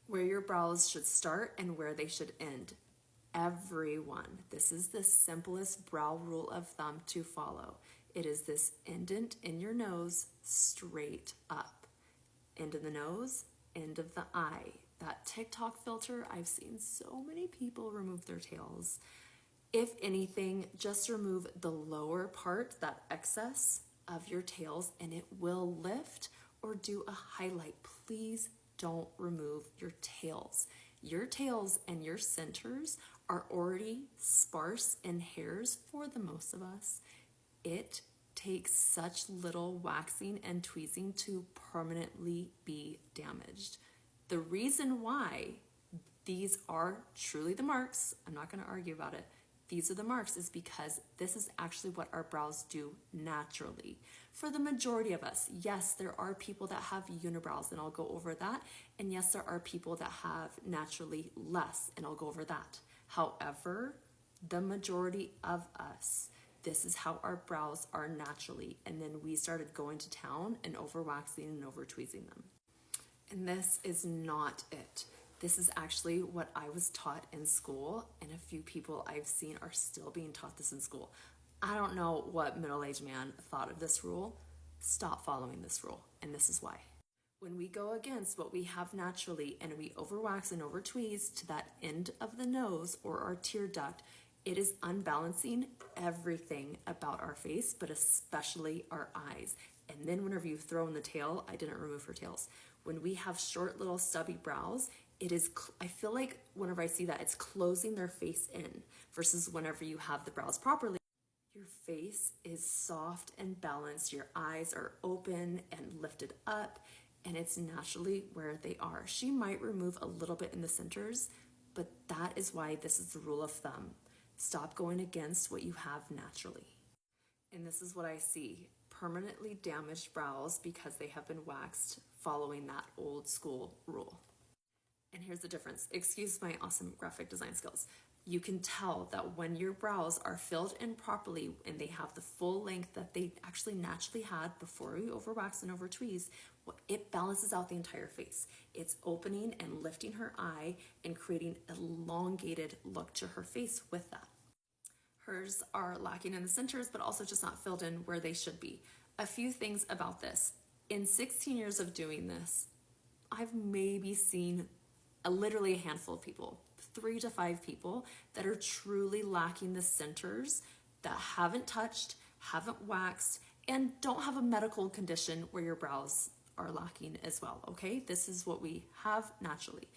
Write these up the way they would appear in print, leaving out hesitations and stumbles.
where your brows should start and where they should end. Everyone, this is the simplest brow rule of thumb to follow. It is this indent in your nose straight up. End of the nose, end of the eye. That TikTok filter, I've seen so many people remove their tails. If anything, just remove the lower part, that excess of your tails, and it will lift, or do a highlight. Please don't remove your tails. Your tails and your centers are already sparse in hairs for the most of us. It takes such little waxing and tweezing to permanently be damaged. The reason why these are truly the marks, I'm not going to argue about it, these are the marks, is because this is actually what our brows do naturally. For the majority of us, yes, there are people that have unibrows, and I'll go over that. And yes, there are people that have naturally less, and I'll go over that. However, the majority of us, this is how our brows are naturally. And then we started going to town and over-waxing and over-tweezing them. And this is not it. This is actually what I was taught in school, and a few people I've seen are still being taught this in school. I don't know what middle-aged man thought of this rule. Stop following this rule, and this is why. When we go against what we have naturally and we overwax and over-tweeze to that end of the nose or our tear duct, it is unbalancing everything about our face, but especially our eyes. And then whenever you throw in the tail, I didn't remove her tails. When we have short little stubby brows, it is, I feel like whenever I see that, it's closing their face in, versus whenever you have the brows properly, your face is soft and balanced, your eyes are open and lifted up, and it's naturally where they are. She might remove a little bit in the centers, but that is why this is the rule of thumb. Stop going against what you have naturally. And this is what I see, permanently damaged brows because they have been waxed following that old school rule. And here's the difference. Excuse my awesome graphic design skills. You can tell that when your brows are filled in properly and they have the full length that they actually naturally had before you overwax and over-tweeze, it balances out the entire face. It's opening and lifting her eye and creating an elongated look to her face with that. Hers are lacking in the centers, but also just not filled in where they should be. A few things about this. In 16 years of doing this, I've maybe seen literally a handful of people, 3 to 5 people that are truly lacking the centers, that haven't touched, haven't waxed, and don't have a medical condition where your brows are lacking as well, okay? This is what we have naturally.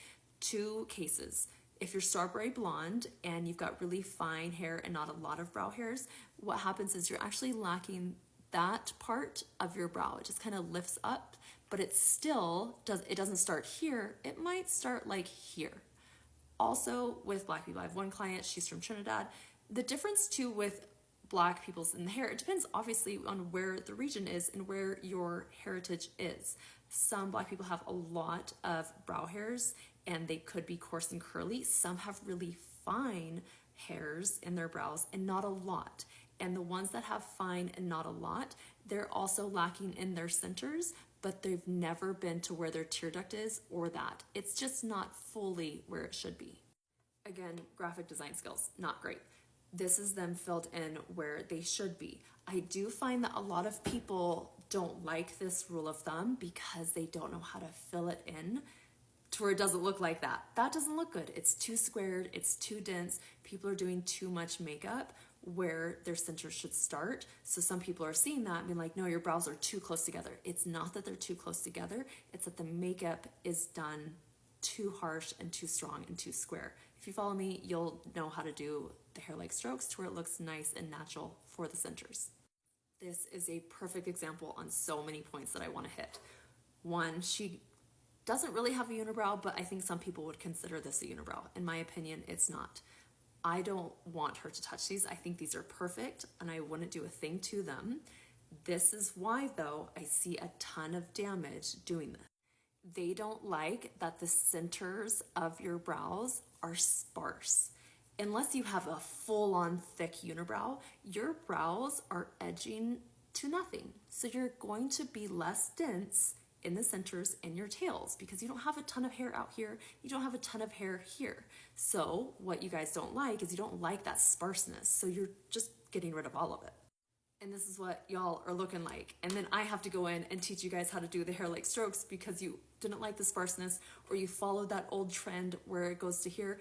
2 cases. If you're strawberry blonde and you've got really fine hair and not a lot of brow hairs, what happens is you're actually lacking that part of your brow. It just kind of lifts up, but it still doesn't start here. It might start like here. Also with black people, I have one client, she's from Trinidad. The difference too with black people's in the hair, it depends obviously on where the region is and where your heritage is. Some black people have a lot of brow hairs and they could be coarse and curly. Some have really fine hairs in their brows and not a lot. And the ones that have fine and not a lot, they're also lacking in their centers, but they've never been to where their tear duct is or that. It's just not fully where it should be. Again, graphic design skills, not great. This is them filled in where they should be. I do find that a lot of people don't like this rule of thumb because they don't know how to fill it in to where it doesn't look like that. That doesn't look good. It's too squared, it's too dense. People are doing too much makeup where their centers should start. So some people are seeing that and being like, no, your brows are too close together. It's not that they're too close together. It's that the makeup is done too harsh and too strong and too square. If you follow me, you'll know how to do the hair-like strokes to where it looks nice and natural for the centers. This is a perfect example on so many points that I want to hit. One, she doesn't really have a unibrow, but I think some people would consider this a unibrow. In my opinion, it's not. I don't want her to touch these. I think these are perfect and I wouldn't do a thing to them. This is why though I see a ton of damage doing this. They don't like that the centers of your brows are sparse. Unless you have a full-on thick unibrow, your brows are edging to nothing. So you're going to be less dense in the centers and your tails because you don't have a ton of hair out here. You don't have a ton of hair here. So what you guys don't like is you don't like that sparseness. So you're just getting rid of all of it. And this is what y'all are looking like. And then I have to go in and teach you guys how to do the hair like strokes because you didn't like the sparseness or you followed that old trend where it goes to here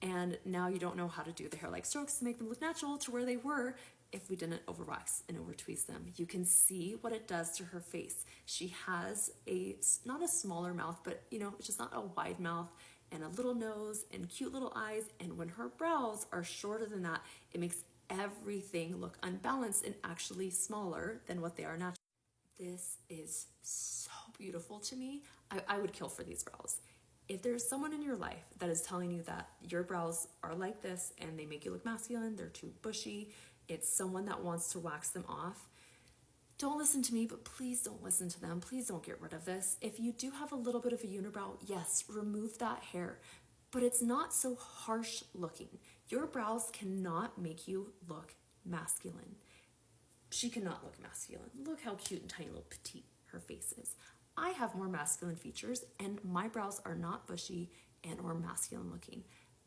and now you don't know how to do the hair like strokes to make them look natural to where they were if we didn't overwax and over-tweeze them. You can see what it does to her face. She has not a smaller mouth, but it's just not a wide mouth and a little nose and cute little eyes. And when her brows are shorter than that, it makes everything look unbalanced and actually smaller than what they are naturally. This is so beautiful to me. I would kill for these brows. If there's someone in your life that is telling you that your brows are like this and they make you look masculine, they're too bushy, it's someone that wants to wax them off, don't listen to me, but please don't listen to them. Please don't get rid of this. If you do have a little bit of a unibrow, yes, remove that hair, but it's not so harsh looking. Your brows cannot make you look masculine. She cannot look masculine. Look how cute and tiny little petite her face is. I have more masculine features and my brows are not bushy and or masculine looking.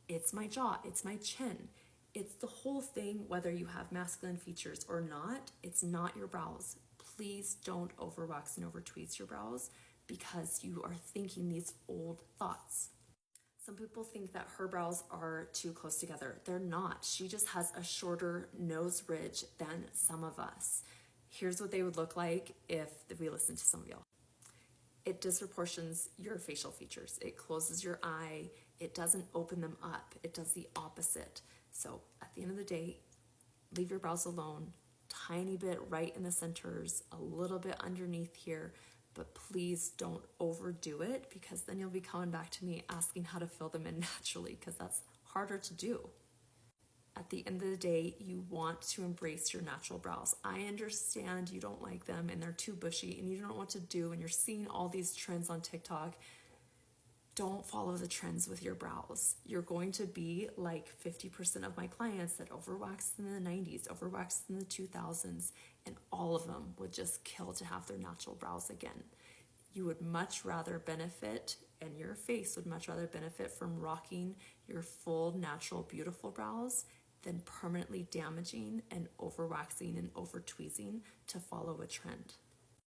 It's my jaw, it's my chin. It's the whole thing, whether you have masculine features or not, it's not your brows. Please don't overwax and over-tweeze your brows because you are thinking these old thoughts. Some people think that her brows are too close together. They're not. She just has a shorter nose ridge than some of us. Here's what they would look like if we listened to some of y'all. It disproportions your facial features. It closes your eye. It doesn't open them up. It does the opposite. So at the end of the day, leave your brows alone. Tiny bit right in the centers, a little bit underneath here, but please don't overdo it because then you'll be coming back to me asking how to fill them in naturally because that's harder to do. At the end of the day, you want to embrace your natural brows. I understand you don't like them and they're too bushy and you don't know what to do and you're seeing all these trends on TikTok. Don't follow the trends with your brows. You're going to be like 50% of my clients that overwaxed in the 90s, overwaxed in the 2000s, and all of them would just kill to have their natural brows again. You would much rather benefit, and your face would much rather benefit from rocking your full, natural, beautiful brows than permanently damaging and overwaxing and over-tweezing to follow a trend.